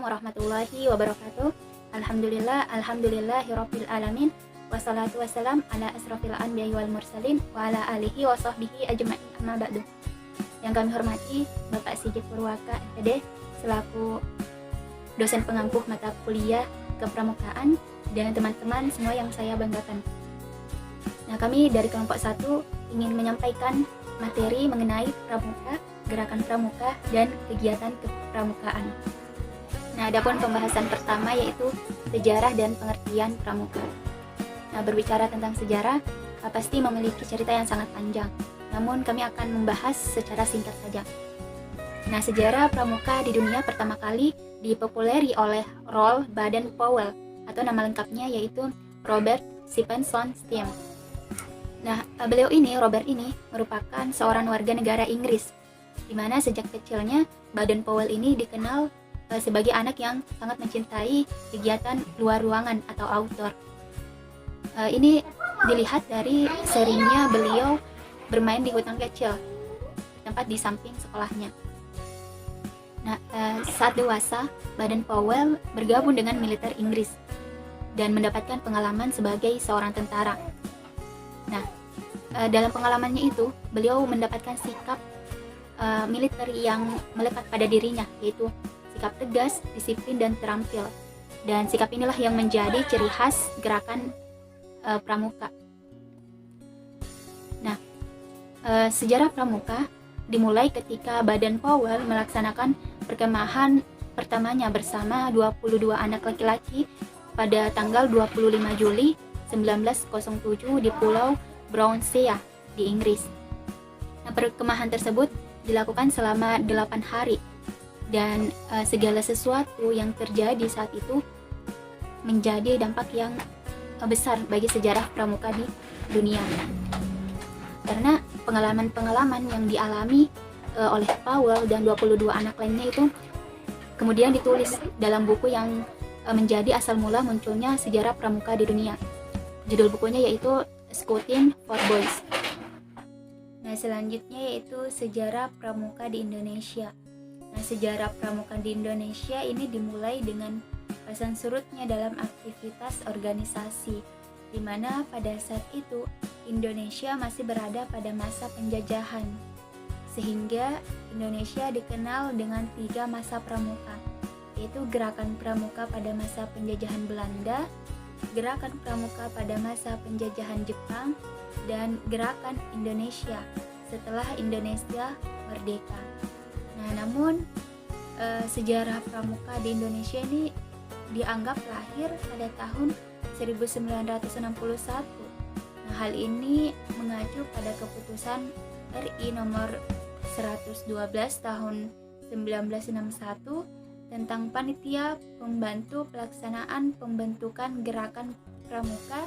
warahmatullahi wabarakatuh. Alhamdulillahirabbil alamin. Wassalatu wassalam ala asrofil anbiya'i wal mursalin wa ala alihi wa sahbihi ajma'in, amma ba'du. Yang kami hormati Bapak Sigit Purwaka MPD selaku dosen pengampuh mata kuliah kepramukaan dan teman-teman semua yang saya banggakan. Nah, kami dari kelompok 1 ingin menyampaikan materi mengenai pramuka, gerakan pramuka, dan kegiatan kepramukaan. Nah, adapun pembahasan pertama yaitu sejarah dan pengertian pramuka. Nah, berbicara tentang sejarah, pasti memiliki cerita yang sangat panjang. Namun, kami akan membahas secara singkat saja. Nah, sejarah pramuka di dunia pertama kali dipopuleri oleh Roald Baden-Powell atau nama lengkapnya yaitu Robert Stephenson Stem. Nah, Robert ini merupakan seorang warga negara Inggris, di mana sejak kecilnya Baden-Powell ini dikenal sebagai anak yang sangat mencintai kegiatan luar ruangan atau outdoor. Ini dilihat dari seringnya beliau bermain di hutan kecil, tempat di samping sekolahnya. Nah, saat dewasa, Baden-Powell bergabung dengan militer Inggris dan mendapatkan pengalaman sebagai seorang tentara. Nah, dalam pengalamannya itu, beliau mendapatkan sikap militer yang melekat pada dirinya, yaitu sikap tegas, disiplin, dan terampil. Dan sikap inilah yang menjadi ciri khas gerakan pramuka. Nah, sejarah pramuka dimulai ketika Baden-Powell melaksanakan perkemahan pertamanya bersama 22 anak laki-laki pada tanggal 25 Juli 1907 di Pulau Brownsea di Inggris. Nah, perkemahan tersebut dilakukan selama 8 hari dan segala sesuatu yang terjadi saat itu menjadi dampak yang besar bagi sejarah pramuka di dunia. Karena pengalaman-pengalaman yang dialami oleh Powell dan 22 anak lainnya itu kemudian ditulis dalam buku yang menjadi asal mula munculnya sejarah pramuka di dunia. Judul bukunya yaitu Scouting for Boys. Nah, selanjutnya yaitu sejarah pramuka di Indonesia. Nah, sejarah pramuka di Indonesia ini dimulai dengan pasang surutnya dalam aktivitas organisasi, di mana pada saat itu Indonesia masih berada pada masa penjajahan, sehingga Indonesia dikenal dengan 3 masa pramuka, yaitu gerakan pramuka pada masa penjajahan Belanda, gerakan pramuka pada masa penjajahan Jepang, dan gerakan Indonesia setelah Indonesia merdeka. Nah, namun sejarah pramuka di Indonesia ini dianggap lahir pada tahun 1961. Nah, hal ini mengacu pada keputusan RI nomor 112 tahun 1961 tentang panitia pembantu pelaksanaan pembentukan gerakan pramuka,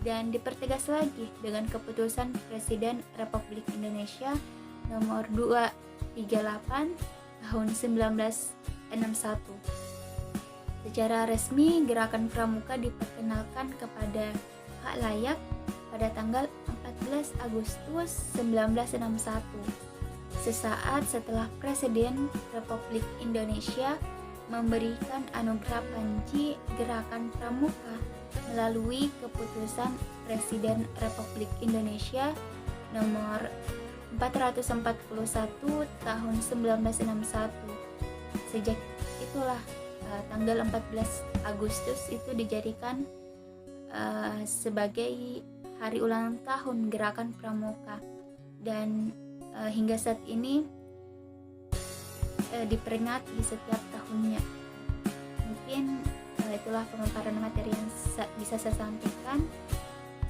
dan dipertegas lagi dengan keputusan Presiden Republik Indonesia nomor 238 tahun 1961. Secara resmi, gerakan pramuka diperkenalkan kepada khalayak pada tanggal 14 Agustus 1961, sesaat setelah Presiden Republik Indonesia memberikan anugerah Panji Gerakan Pramuka melalui keputusan Presiden Republik Indonesia nomor 441 tahun 1961. Sejak itulah tanggal 14 Agustus itu dijadikan sebagai hari ulang tahun Gerakan Pramuka, dan hingga saat ini diperingati setiap tahunnya. Mungkin itulah pemaparan materi yang bisa saya sampaikan.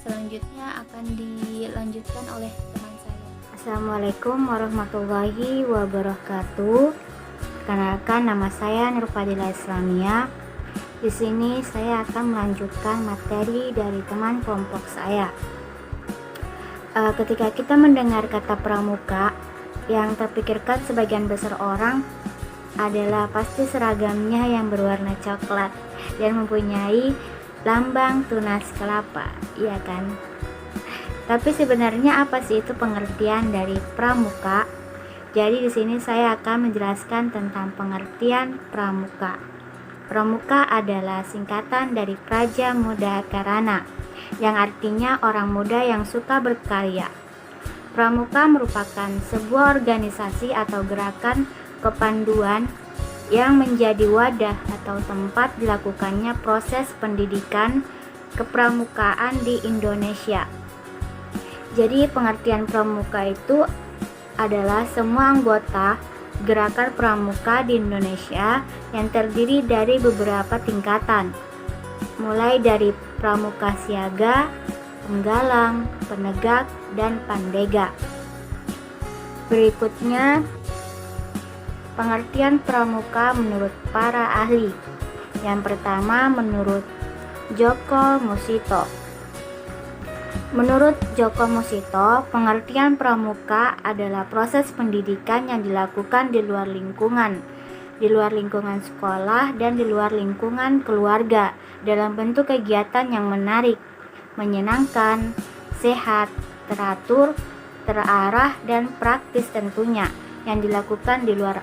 Selanjutnya akan dilanjutkan oleh teman saya. Assalamualaikum warahmatullahi wabarakatuh. Perkenalkan, nama saya Nurfadila Islamia. Di sini saya akan melanjutkan materi dari teman kelompok saya. Ketika kita mendengar kata pramuka, yang terpikirkan sebagian besar orang adalah pasti seragamnya yang berwarna coklat dan mempunyai lambang tunas kelapa, iya kan? Tapi sebenarnya apa sih itu pengertian dari pramuka? Jadi di sini saya akan menjelaskan tentang pengertian pramuka. Pramuka adalah singkatan dari Praja Muda Karana, yang artinya orang muda yang suka berkarya. Pramuka merupakan sebuah organisasi atau gerakan kepanduan yang menjadi wadah atau tempat dilakukannya proses pendidikan kepramukaan di Indonesia. Jadi pengertian pramuka itu adalah semua anggota gerakan pramuka di Indonesia yang terdiri dari beberapa tingkatan, mulai dari pramuka siaga, penggalang, penegak, dan pandega. Berikutnya, pengertian pramuka menurut para ahli. Yang pertama menurut Djoko Musito. Menurut Djoko Musito, pengertian pramuka adalah proses pendidikan yang dilakukan di luar lingkungan sekolah dan di luar lingkungan keluarga dalam bentuk kegiatan yang menarik, menyenangkan, sehat, teratur, terarah, dan praktis tentunya yang dilakukan di luar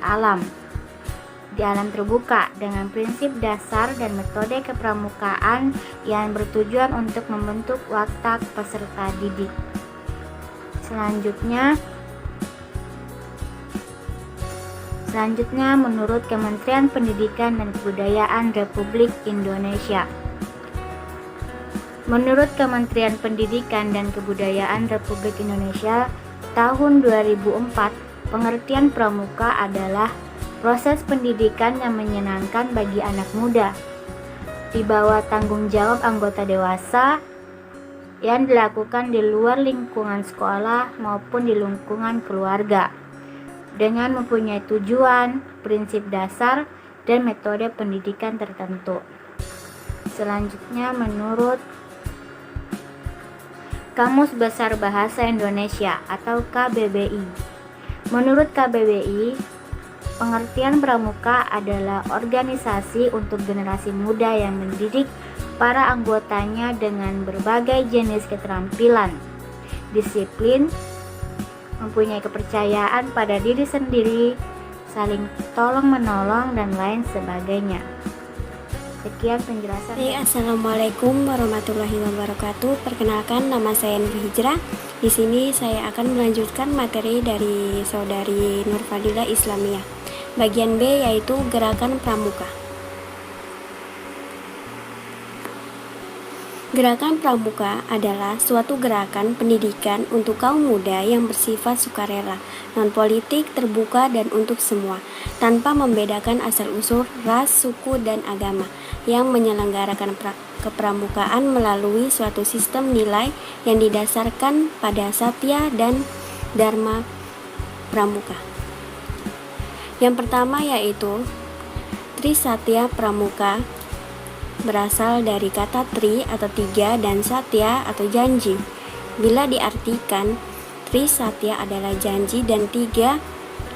di alam terbuka dengan prinsip dasar dan metode kepramukaan yang bertujuan untuk membentuk watak peserta didik. Selanjutnya menurut Kementerian Pendidikan dan Kebudayaan Republik Indonesia. Menurut Kementerian Pendidikan dan Kebudayaan Republik Indonesia, tahun 2004, pengertian pramuka adalah proses pendidikan yang menyenangkan bagi anak muda di bawah tanggung jawab anggota dewasa yang dilakukan di luar lingkungan sekolah maupun di lingkungan keluarga dengan mempunyai tujuan, prinsip dasar, dan metode pendidikan tertentu. Selanjutnya menurut Kamus Besar Bahasa Indonesia atau KBBI. Menurut KBBI, pengertian pramuka adalah organisasi untuk generasi muda yang mendidik para anggotanya dengan berbagai jenis keterampilan, disiplin, mempunyai kepercayaan pada diri sendiri, saling tolong-menolong, dan lain sebagainya. Sekian penjelasan. Assalamualaikum warahmatullahi wabarakatuh. Perkenalkan, nama saya Nur Hijrah. Di sini saya akan melanjutkan materi dari saudari Nur Fadilah Islamiyah. Bagian B yaitu gerakan pramuka. Gerakan pramuka adalah suatu gerakan pendidikan untuk kaum muda yang bersifat sukarela, non-politik, terbuka, dan untuk semua, tanpa membedakan asal-usul, ras, suku, dan agama, yang menyelenggarakan kepramukaan melalui suatu sistem nilai yang didasarkan pada satya dan dharma pramuka. Yang pertama yaitu Trisatya Pramuka, berasal dari kata tri atau tiga dan satya atau janji. Bila diartikan, Trisatya adalah janji dan tiga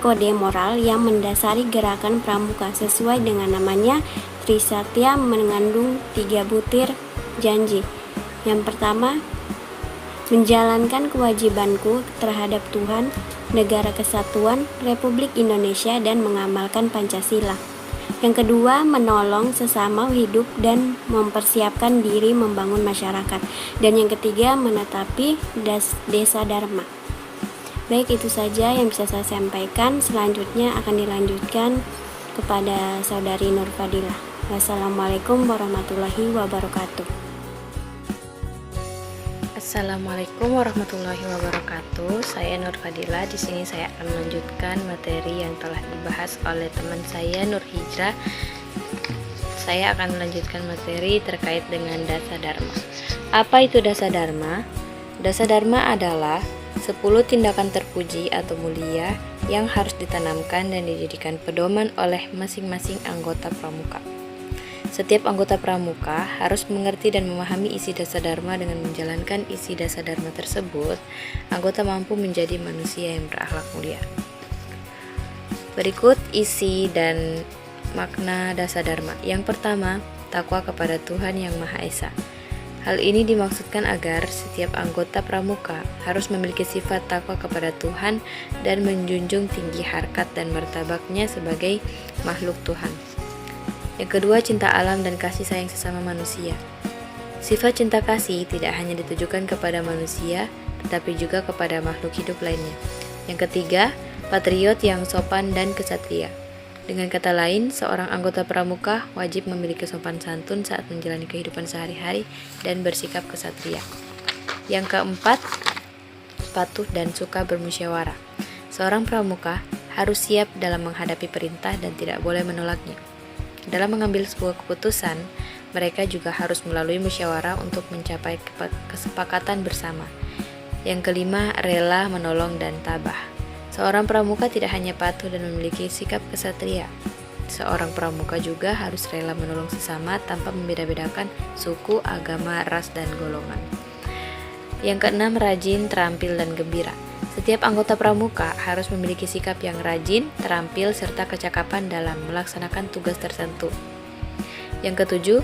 kode moral yang mendasari gerakan pramuka. Sesuai dengan namanya, Trisatya mengandung 3 butir janji. Yang pertama, menjalankan kewajibanku terhadap Tuhan, Negara Kesatuan Republik Indonesia, dan mengamalkan Pancasila. Yang kedua, menolong sesama hidup dan mempersiapkan diri membangun masyarakat. Dan yang ketiga, menetapi desa dharma. Baik, itu saja yang bisa saya sampaikan. Selanjutnya akan dilanjutkan kepada saudari Nur Fadilah. Wassalamualaikum warahmatullahi wabarakatuh. Assalamualaikum warahmatullahi wabarakatuh. Saya Nur Fadilah. Di sini saya akan melanjutkan materi yang telah dibahas oleh teman saya Nur Hijrah. Saya akan melanjutkan materi terkait dengan dasa dharma. Apa itu dasa dharma? Dasa dharma adalah 10 tindakan terpuji atau mulia yang harus ditanamkan dan dijadikan pedoman oleh masing-masing anggota pramuka. Setiap anggota pramuka harus mengerti dan memahami isi dasa dharma. Dengan menjalankan isi dasa dharma tersebut, anggota mampu menjadi manusia yang berakhlak mulia. Berikut isi dan makna dasa dharma. Yang pertama, takwa kepada Tuhan Yang Maha Esa. Hal ini dimaksudkan agar setiap anggota pramuka harus memiliki sifat takwa kepada Tuhan dan menjunjung tinggi harkat dan martabatnya sebagai makhluk Tuhan. Yang kedua, cinta alam dan kasih sayang sesama manusia. Sifat cinta kasih tidak hanya ditujukan kepada manusia, tetapi juga kepada makhluk hidup lainnya. Yang ketiga, patriot yang sopan dan kesatria. Dengan kata lain, seorang anggota pramuka wajib memiliki sopan santun saat menjalani kehidupan sehari-hari dan bersikap kesatria. Yang keempat, patuh dan suka bermusyawarah. Seorang pramuka harus siap dalam menghadapi perintah dan tidak boleh menolaknya. Dalam mengambil sebuah keputusan, mereka juga harus melalui musyawarah untuk mencapai kesepakatan bersama. Yang kelima, rela menolong dan tabah. Seorang pramuka tidak hanya patuh dan memiliki sikap kesatria. Seorang pramuka juga harus rela menolong sesama tanpa membeda-bedakan suku, agama, ras, dan golongan. Yang keenam, rajin, terampil, dan gembira. Setiap anggota pramuka harus memiliki sikap yang rajin, terampil, serta kecakapan dalam melaksanakan tugas tertentu. Yang ketujuh,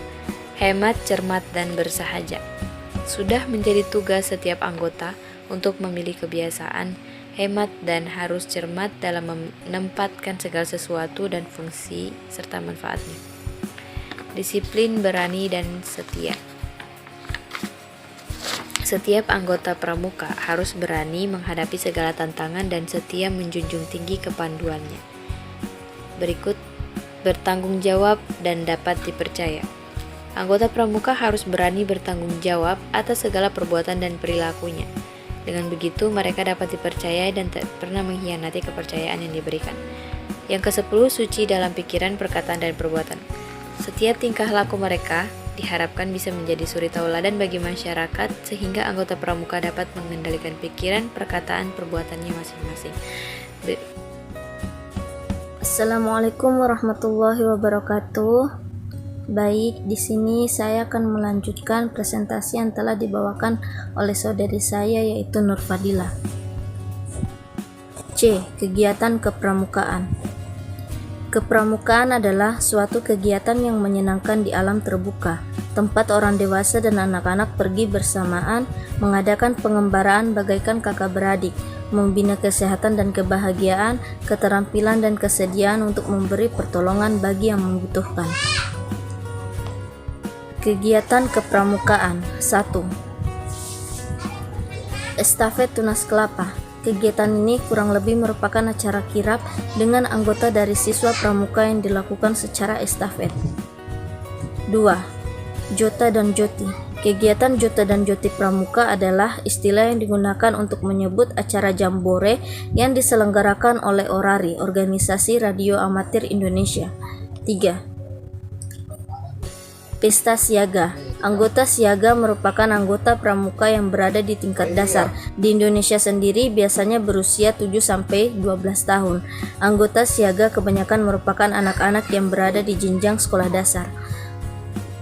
hemat, cermat, dan bersahaja. Sudah menjadi tugas setiap anggota untuk memilih kebiasaan hemat dan harus cermat dalam menempatkan segala sesuatu dan fungsi serta manfaatnya. Disiplin, berani, dan setia. Setiap anggota pramuka harus berani menghadapi segala tantangan dan setia menjunjung tinggi kepanduannya. Berikut, bertanggung jawab dan dapat dipercaya. Anggota pramuka harus berani bertanggung jawab atas segala perbuatan dan perilakunya. Dengan begitu, mereka dapat dipercaya dan tak pernah mengkhianati kepercayaan yang diberikan. Yang ke-10, suci dalam pikiran, perkataan, dan perbuatan. Setiap tingkah laku mereka diharapkan bisa menjadi suri tauladan bagi masyarakat sehingga anggota pramuka dapat mengendalikan pikiran, perkataan, perbuatannya masing-masing. Assalamualaikum warahmatullahi wabarakatuh. Baik, di sini saya akan melanjutkan presentasi yang telah dibawakan oleh saudari saya yaitu Nur Fadilah. C. Kegiatan kepramukaan. Kepramukaan adalah suatu kegiatan yang menyenangkan di alam terbuka, tempat orang dewasa dan anak-anak pergi bersamaan, mengadakan pengembaraan bagaikan kakak beradik, membina kesehatan dan kebahagiaan, keterampilan dan kesediaan untuk memberi pertolongan bagi yang membutuhkan. Kegiatan kepramukaan. 1. Estafet tunas kelapa. Kegiatan ini kurang lebih merupakan acara kirap dengan anggota dari siswa pramuka yang dilakukan secara estafet. 2. Jota dan Joti. Kegiatan Jota dan Joti pramuka adalah istilah yang digunakan untuk menyebut acara jambore yang diselenggarakan oleh Orari, Organisasi Radio Amatir Indonesia. 3. Pesta siaga. Anggota siaga merupakan anggota pramuka yang berada di tingkat dasar. Di Indonesia sendiri biasanya berusia 7-12 tahun. Anggota siaga kebanyakan merupakan anak-anak yang berada di jenjang sekolah dasar.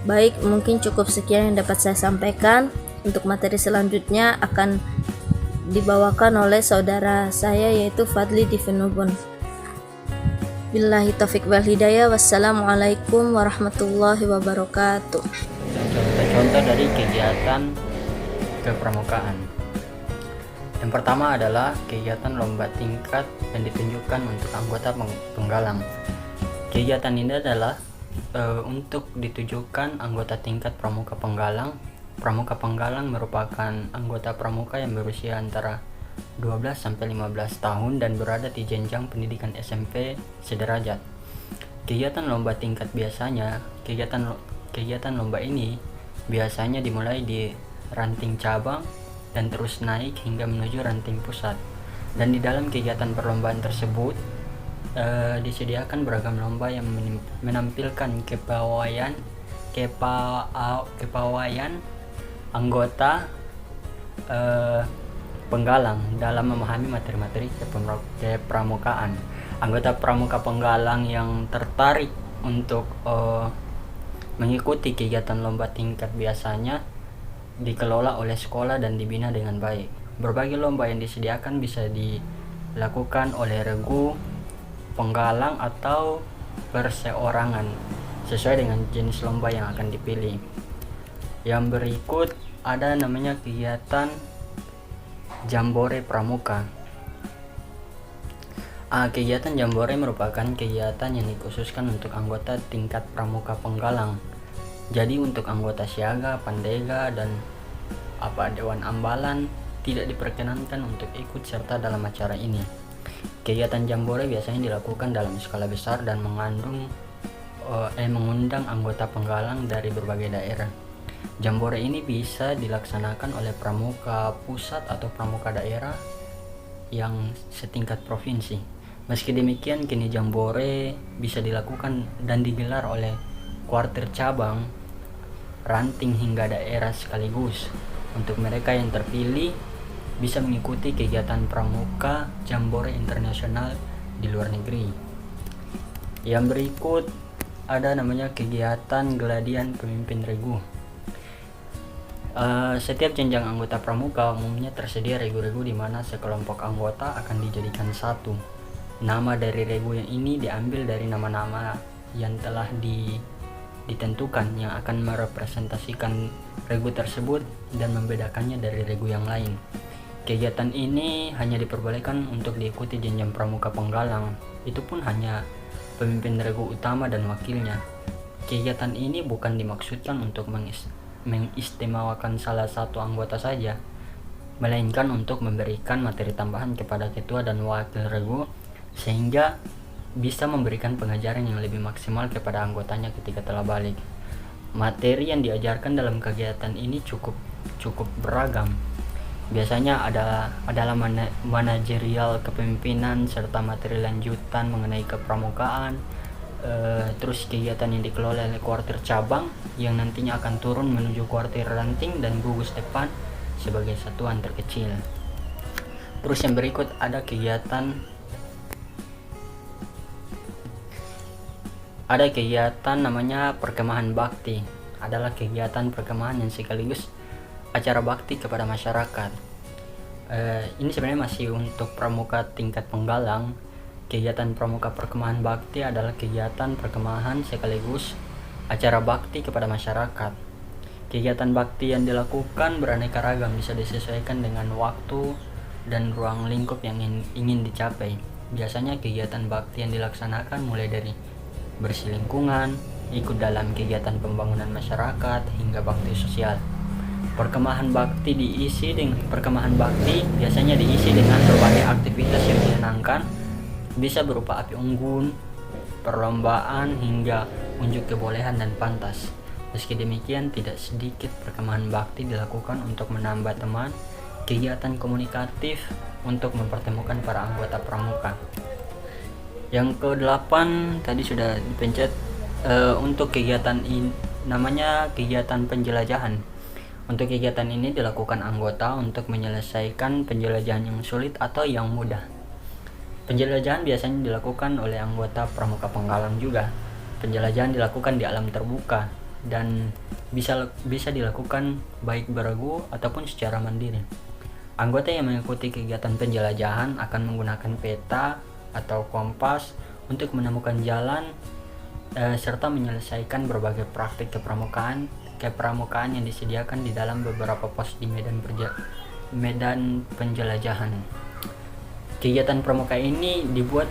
Baik, mungkin cukup sekian yang dapat saya sampaikan. Untuk materi selanjutnya akan dibawakan oleh saudara saya yaitu Fadli Divenubun. Billahi taufiq wal hidayah. Wassalamualaikum warahmatullahi wabarakatuh. Contoh dari kegiatan kepramukaan. Yang pertama adalah kegiatan lomba tingkat yang ditunjukkan untuk anggota penggalang. Kegiatan ini adalah untuk ditujukan anggota tingkat pramuka penggalang. Pramuka penggalang merupakan anggota pramuka yang berusia antara 12-15 tahun dan berada di jenjang pendidikan SMP sederajat. Kegiatan lomba tingkat biasanya, kegiatan lomba ini biasanya dimulai di ranting cabang dan terus naik hingga menuju ranting pusat. Dan di dalam kegiatan perlombaan tersebut disediakan beragam lomba yang menampilkan kepawaian anggota penggalang dalam memahami materi-materi kepramukaan. Anggota pramuka penggalang yang tertarik untuk mengikuti kegiatan lomba tingkat biasanya dikelola oleh sekolah dan dibina dengan baik. Berbagai lomba yang disediakan bisa dilakukan oleh regu, penggalang, atau perseorangan sesuai dengan jenis lomba yang akan dipilih. Yang berikut ada namanya kegiatan Jambore Pramuka. Kegiatan Jambore merupakan kegiatan yang dikhususkan untuk anggota tingkat pramuka penggalang. Jadi untuk anggota siaga, pandega, dan Dewan Ambalan tidak diperkenankan untuk ikut serta dalam acara ini. Kegiatan Jambore biasanya dilakukan dalam skala besar dan mengundang anggota penggalang dari berbagai daerah. Jambore ini bisa dilaksanakan oleh pramuka pusat atau pramuka daerah yang setingkat provinsi. Meski demikian, kini Jambore bisa dilakukan dan digelar oleh kuartir cabang, ranting hingga daerah sekaligus. Untuk mereka yang terpilih bisa mengikuti kegiatan pramuka Jambore internasional di luar negeri. Yang berikut ada namanya kegiatan Geladian Pemimpin Regu. Setiap jenjang anggota pramuka umumnya tersedia regu-regu di mana sekelompok anggota akan dijadikan satu. Nama dari regu yang ini diambil dari nama-nama yang telah ditentukan yang akan merepresentasikan regu tersebut dan membedakannya dari regu yang lain. Kegiatan ini hanya diperbolehkan untuk diikuti jenjang pramuka penggalang, itu pun hanya pemimpin regu utama dan wakilnya. Kegiatan ini bukan dimaksudkan untuk mengistimewakan salah satu anggota saja, melainkan untuk memberikan materi tambahan kepada ketua dan wakil regu sehingga bisa memberikan pengajaran yang lebih maksimal kepada anggotanya ketika telah balik. Materi yang diajarkan dalam kegiatan ini cukup beragam. Biasanya adalah manajerial kepemimpinan serta materi lanjutan mengenai kepramukaan. Terus kegiatan yang dikelola oleh kuartir cabang yang nantinya akan turun menuju kuartir ranting dan gugus depan sebagai satuan terkecil. Terus yang berikut ada kegiatan namanya perkemahan bakti. Adalah kegiatan perkemahan yang sekaligus acara bakti kepada masyarakat. Ini sebenarnya masih untuk pramuka tingkat penggalang. Kegiatan pramuka perkemahan bakti adalah kegiatan perkemahan sekaligus acara bakti kepada masyarakat. Kegiatan bakti yang dilakukan beraneka ragam, bisa disesuaikan dengan waktu dan ruang lingkup yang ingin dicapai. Biasanya kegiatan bakti yang dilaksanakan mulai dari bersih lingkungan, ikut dalam kegiatan pembangunan masyarakat, hingga bakti sosial. Perkemahan bakti biasanya diisi dengan berbagai aktivitas yang menyenangkan, bisa berupa api unggun, perlombaan, hingga unjuk kebolehan dan pantas. Meski demikian, tidak sedikit perkemahan bakti dilakukan untuk menambah teman, kegiatan komunikatif untuk mempertemukan para anggota pramuka. Yang ke-8 tadi sudah dipencet. Untuk kegiatan ini namanya kegiatan penjelajahan. Untuk kegiatan ini dilakukan anggota untuk menyelesaikan penjelajahan yang sulit atau yang mudah. Penjelajahan biasanya dilakukan oleh anggota pramuka penggalang juga. Penjelajahan dilakukan di alam terbuka dan bisa dilakukan baik beregu ataupun secara mandiri. Anggota yang mengikuti kegiatan penjelajahan akan menggunakan peta atau kompas untuk menemukan jalan serta menyelesaikan berbagai praktik kepramukaan yang disediakan di dalam beberapa pos di medan penjelajahan. Kegiatan pramuka ini dibuat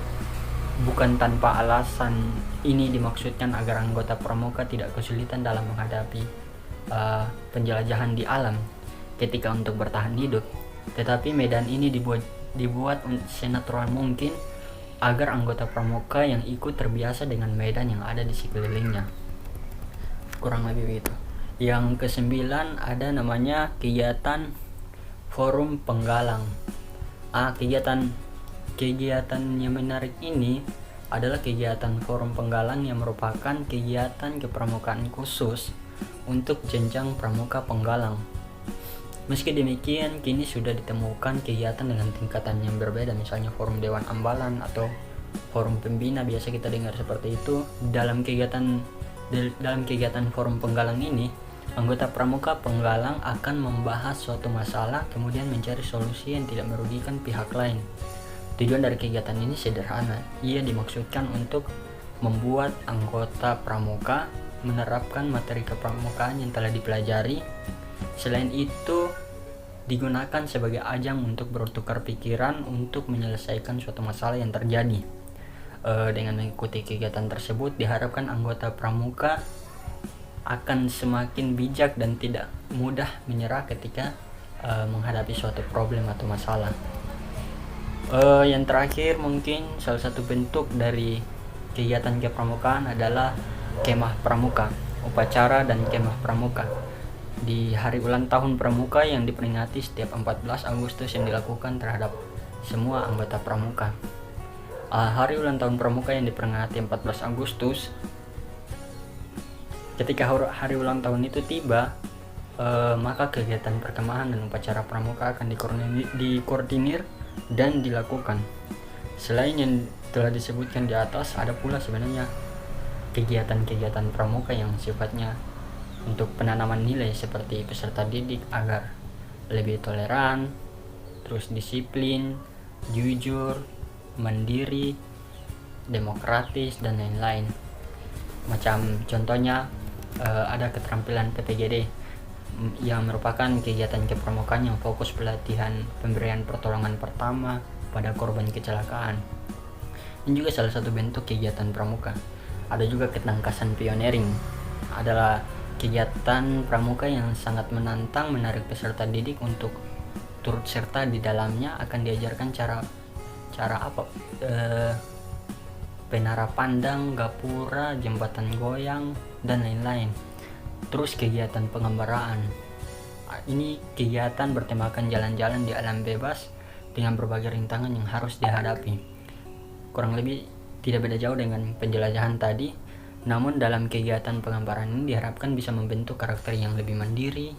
bukan tanpa alasan. Ini dimaksudkan agar anggota pramuka tidak kesulitan dalam menghadapi penjelajahan di alam ketika untuk bertahan hidup. Tetapi medan ini dibuat senatural mungkin agar anggota pramuka yang ikut terbiasa dengan medan yang ada di sekelilingnya. Kurang lebih begitu. Yang ke-9 ada namanya kegiatan forum penggalang. Kegiatan yang menarik ini adalah kegiatan forum penggalang yang merupakan kegiatan kepramukaan khusus untuk jenjang pramuka penggalang. Meski demikian, kini sudah ditemukan kegiatan dengan tingkatan yang berbeda, misalnya forum Dewan Ambalan atau forum pembina, biasa kita dengar seperti itu. Dalam kegiatan forum penggalang ini, anggota pramuka penggalang akan membahas suatu masalah kemudian mencari solusi yang tidak merugikan pihak lain. Tujuan dari kegiatan ini sederhana, ia dimaksudkan untuk membuat anggota pramuka menerapkan materi kepramukaan yang telah dipelajari. Selain itu, digunakan sebagai ajang untuk bertukar pikiran untuk menyelesaikan suatu masalah yang terjadi. Dengan mengikuti kegiatan tersebut, diharapkan anggota pramuka akan semakin bijak dan tidak mudah menyerah ketika menghadapi suatu problem atau masalah. Yang terakhir, mungkin salah satu bentuk dari kegiatan kepramukaan adalah kemah pramuka, upacara dan kemah pramuka. Di hari ulang tahun pramuka yang diperingati setiap 14 Agustus yang dilakukan terhadap semua anggota pramuka. Hari ulang tahun pramuka yang diperingati 14 Agustus, ketika hari ulang tahun itu tiba, maka kegiatan perkemahan dan upacara pramuka akan dikoordinir dan dilakukan. Selain yang telah disebutkan di atas, ada pula sebenarnya kegiatan-kegiatan pramuka yang sifatnya untuk penanaman nilai seperti peserta didik agar lebih toleran, terus disiplin, jujur, mandiri, demokratis, dan lain-lain. Macam contohnya ada keterampilan PPGD yang merupakan kegiatan kepramukaan yang fokus pelatihan pemberian pertolongan pertama pada korban kecelakaan. Ini juga salah satu bentuk kegiatan pramuka. Ada juga ketangkasan pioneering, adalah kegiatan pramuka yang sangat menantang, menarik peserta didik untuk turut serta di dalamnya. Akan diajarkan cara penara pandang, gapura, jembatan goyang, dan lain-lain. Terus kegiatan penggambaraan, ini kegiatan bertemakan jalan-jalan di alam bebas dengan berbagai rintangan yang harus dihadapi. Kurang lebih tidak beda jauh dengan penjelajahan tadi, namun dalam kegiatan penggambaran ini diharapkan bisa membentuk karakter yang lebih mandiri,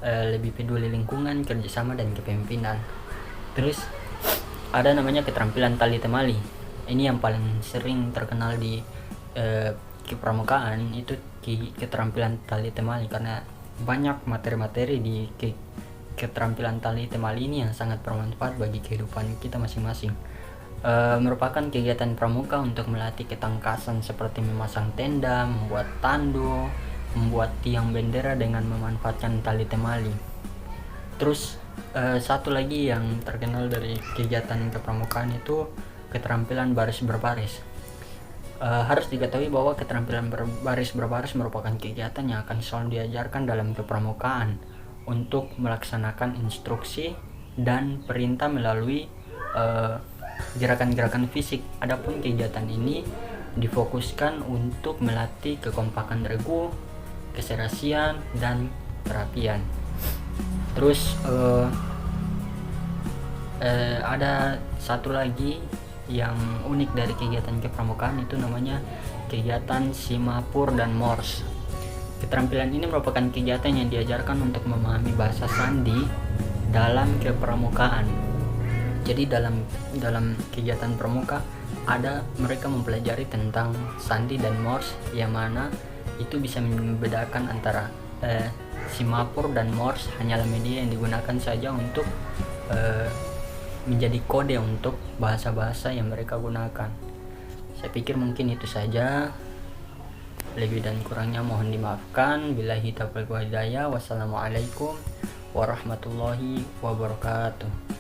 lebih peduli lingkungan, kerjasama, dan kepemimpinan. Terus ada namanya keterampilan tali temali. Ini yang paling sering terkenal di kepramukaan, itu keterampilan tali temali, karena banyak materi-materi di keterampilan tali temali ini yang sangat bermanfaat bagi kehidupan kita masing-masing. Merupakan kegiatan pramuka untuk melatih ketangkasan seperti memasang tenda, membuat tandu, membuat tiang bendera dengan memanfaatkan tali temali. Terus satu lagi yang terkenal dari kegiatan kepramukaan itu keterampilan baris berbaris. Harus diketahui bahwa keterampilan baris berbaris merupakan kegiatan yang akan selalu diajarkan dalam kepramukaan untuk melaksanakan instruksi dan perintah melalui gerakan-gerakan fisik. Adapun kegiatan ini difokuskan untuk melatih kekompakan regu, keserasian, dan kerapian. Terus ada satu lagi yang unik dari kegiatan kepramukaan, itu namanya kegiatan Simapur dan Morse. Keterampilan ini merupakan kegiatan yang diajarkan untuk memahami bahasa sandi dalam kepramukaan. Jadi dalam kegiatan pramuka mereka mempelajari tentang sandi dan Morse, yang mana itu bisa membedakan antara Simapur dan Morse hanyalah media yang digunakan saja untuk menjadi kode untuk bahasa-bahasa yang mereka gunakan. Saya pikir mungkin itu saja. Lebih dan kurangnya mohon dimaafkan. Billahi taufiq wal hidayah. Wassalamualaikum warahmatullahi wabarakatuh.